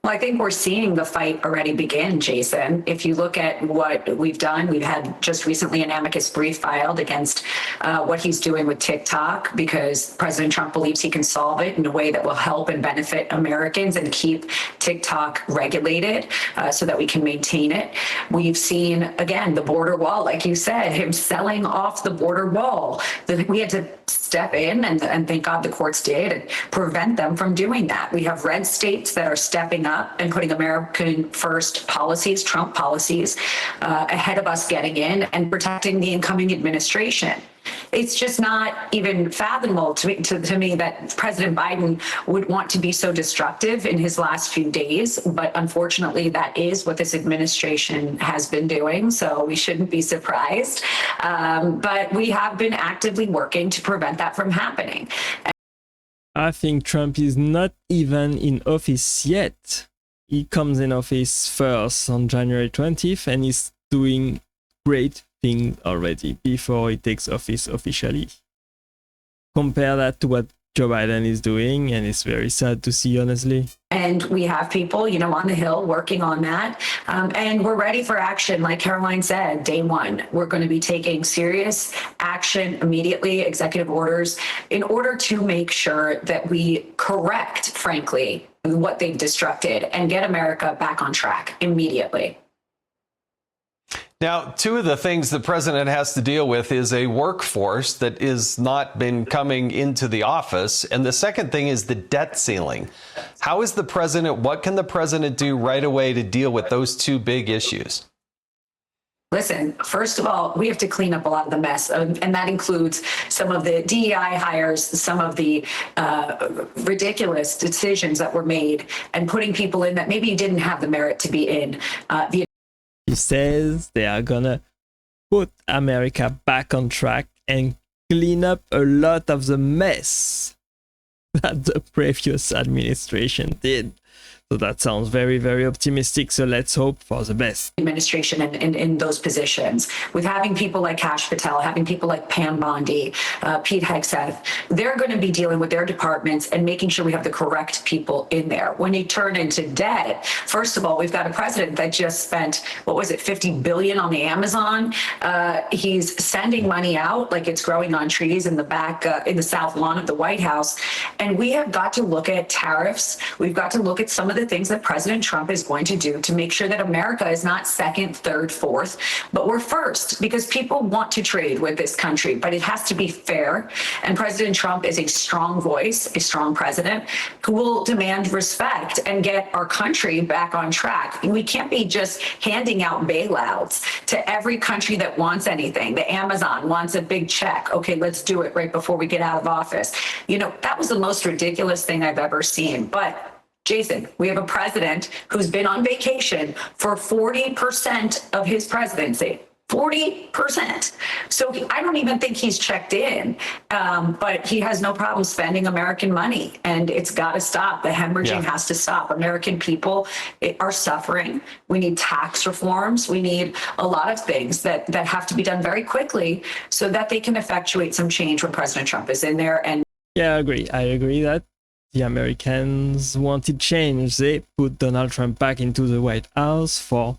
Well, I think we're seeing the fight already begin, Jason. If you look at what we've done, we've had just recently an amicus brief filed against what he's doing with TikTok because President Trump believes he can solve it in a way that will help and benefit Americans and keep TikTok regulated so that we can maintain it. We've seen, again, the border wall, like you said, him selling off the border wall. We had to step in, and thank God the courts did, and prevent them from doing that. We have red states that are stepping up and putting American first policies, Trump policies, ahead of us getting in and protecting the incoming administration. It's just not even fathomable to me that President Biden would want to be so destructive in his last few days. But unfortunately, that is what this administration has been doing. So we shouldn't be surprised. But we have been actively working to prevent that from happening. I think Trump is not even in office yet. He comes in office first on January 20th and is doing great thing already before he takes office officially. Compare that to what Joe Biden is doing, and it's very sad to see, honestly. And we have people, on the Hill working on that. And we're ready for action. Like Caroline said, day one, we're going to be taking serious action immediately, executive orders, in order to make sure that we correct, frankly, what they've destructed and get America back on track immediately. Now, two of the things the president has to deal with is a workforce that has not been coming into the office. And the second thing is the debt ceiling. What can the president do right away to deal with those two big issues? Listen, first of all, we have to clean up a lot of the mess, and that includes some of the DEI hires, some of the ridiculous decisions that were made, and putting people in that maybe didn't have the merit to be in. He says they are gonna put America back on track and clean up a lot of the mess that the previous administration did. So that sounds very, very optimistic. So let's hope for the best. Administration in those positions, with having people like Kash Patel, having people like Pam Bondi, Pete Hegseth, they're going to be dealing with their departments and making sure we have the correct people in there. When you turn into debt, first of all, we've got a president that just spent, $50 billion on the Amazon. He's sending money out like it's growing on trees in the back, in the south lawn of the White House. And we have got to look at tariffs. We've got to look at some of the things that President Trump is going to do to make sure that America is not second, third, fourth, but we're first, because people want to trade with this country, but it has to be fair. And President Trump is a strong voice, a strong president who will demand respect and get our country back on track. And we can't be just handing out bailouts to every country that wants anything. The Amazon wants a big check. Okay, let's do it right before we get out of office. That was the most ridiculous thing I've ever seen. But Jason, we have a president who's been on vacation for 40% of his presidency. 40%. So I don't even think he's checked in, but he has no problem spending American money, and it's got to stop. The hemorrhaging has to stop. American people are suffering. We need tax reforms. We need a lot of things that have to be done very quickly so that they can effectuate some change when President Trump is in there. And yeah, I agree that the Americans wanted change. They put Donald Trump back into the White House for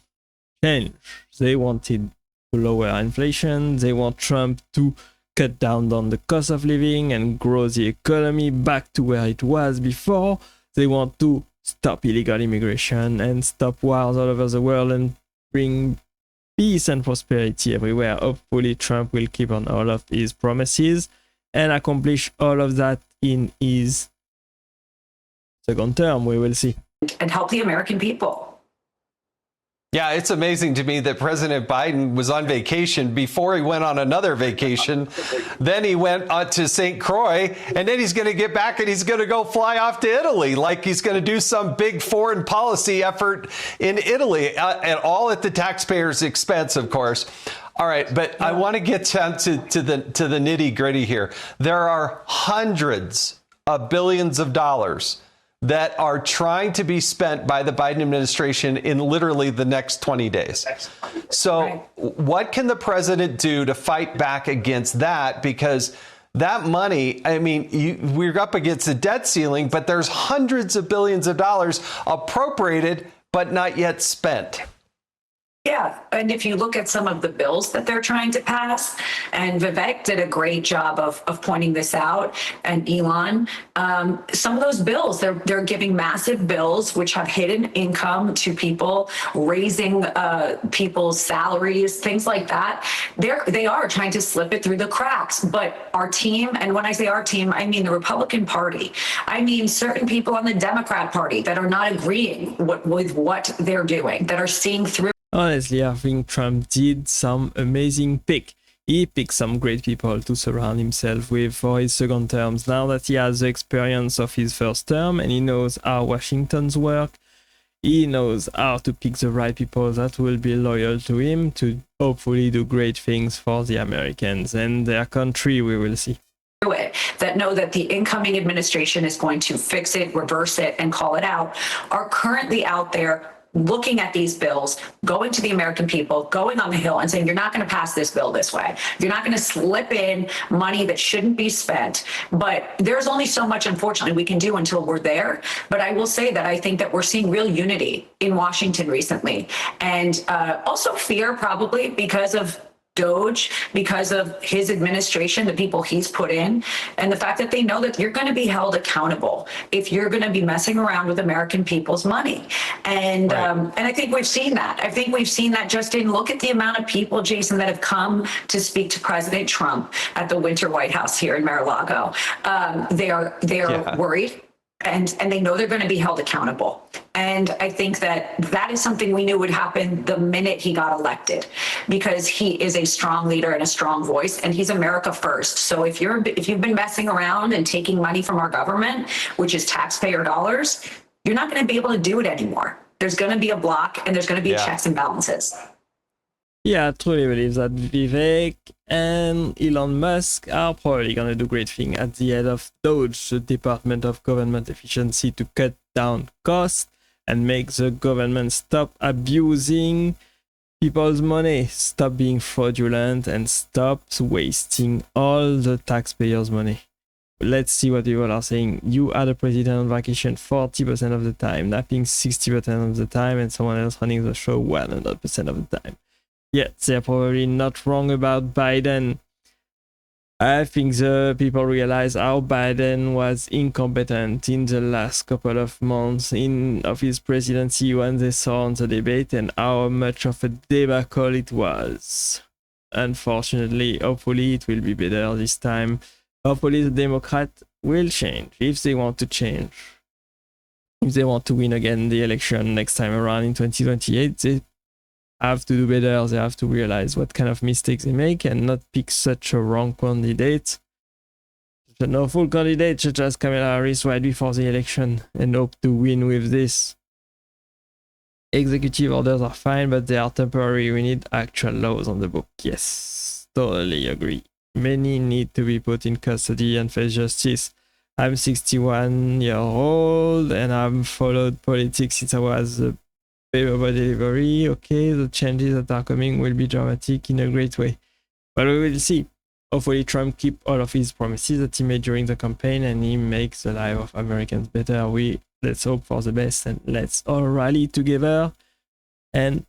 change. They wanted to lower inflation. They want Trump to cut down on the cost of living and grow the economy back to where it was before. They want to stop illegal immigration and stop wars all over the world and bring peace and prosperity everywhere. Hopefully, Trump will keep on all of his promises and accomplish all of that in his second term. We will see. And help the American people. Yeah, it's amazing to me that President Biden was on vacation before he went on another vacation. Then he went to St. Croix, and then he's going to get back and he's going to go fly off to Italy like he's going to do some big foreign policy effort in Italy, and all at the taxpayers' expense, of course. All right, but I want to get down to the nitty gritty here. There are hundreds of billions of dollars that are trying to be spent by the Biden administration in literally the next 20 days. So what can the president do to fight back against that? Because that money, I mean, we're up against the debt ceiling, but there's hundreds of billions of dollars appropriated, but not yet spent. Yeah, and if you look at some of the bills that they're trying to pass, and Vivek did a great job of pointing this out, and Elon, some of those bills, they're giving massive bills which have hidden income to people, raising people's salaries, things like that. They are trying to slip it through the cracks. But our team, and when I say our team, I mean the Republican Party, I mean certain people on the Democrat Party that are not agreeing with what they're doing, that are seeing through. Honestly, I think Trump did some amazing pick. He picked some great people to surround himself with for his second terms. Now that he has the experience of his first term and he knows how Washington's work, he knows how to pick the right people that will be loyal to him to hopefully do great things for the Americans and their country, we will see. It, that know that the incoming administration is going to fix it, reverse it, and call it out, are currently out there looking at these bills, going to the American people, going on the Hill and saying, you're not going to pass this bill this way. You're not going to slip in money that shouldn't be spent. But there's only so much, unfortunately, we can do until we're there. But I will say that I think that we're seeing real unity in Washington recently. And also fear, probably because of Doge, because of his administration, the people he's put in, and the fact that they know that you're going to be held accountable if you're going to be messing around with American people's money. And right. And I think we've seen that. I think we've seen that just in look at the amount of people, Jason, that have come to speak to President Trump at the Winter White House here in Mar-a-Lago. They are worried. And they know they're going to be held accountable. And I think that is something we knew would happen the minute he got elected, because he is a strong leader and a strong voice, and he's America first. So if you've been messing around and taking money from our government, which is taxpayer dollars, you're not going to be able to do it anymore. There's going to be a block, and there's going to be checks and balances. Yeah, I truly believe that Vivek and Elon Musk are probably going to do great thing at the head of Doge, the Department of Government Efficiency, to cut down costs and make the government stop abusing people's money, stop being fraudulent, and stop wasting all the taxpayers' money. Let's see what people are saying. You are the president on vacation 40% of the time, napping 60% of the time, and someone else running the show 100% of the time. Yeah, they're probably not wrong about Biden. I think the people realize how Biden was incompetent in the last couple of months of his presidency when they saw on the debate, and how much of a debacle it was. Unfortunately, hopefully it will be better this time. Hopefully the Democrats will change if they want to change. If they want to win again the election next time around in 2028, they have to do better. They have to realize what kind of mistakes they make and not pick such a wrong candidate, such an awful candidate such as Kamala Harris right before the election, and hope to win with this. Executive orders are fine, but they are temporary. We need actual laws on the book. Yes, totally agree. Many need to be put in custody and face justice. I'm 61 years old and I've followed politics since I was a paper by delivery. Okay, the changes that are coming will be dramatic in a great way, but we will see. Hopefully Trump keep all of his promises that he made during the campaign, and he makes the life of Americans better. Let's hope for the best, and let's all rally together, and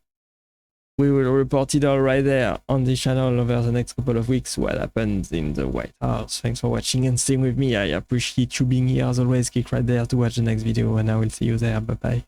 we will report it all right there on the channel over the next couple of weeks, what happens in the White House. Thanks for watching and staying with me. I appreciate you being here as always. Click right there to watch the next video, and I will see you there. Bye bye.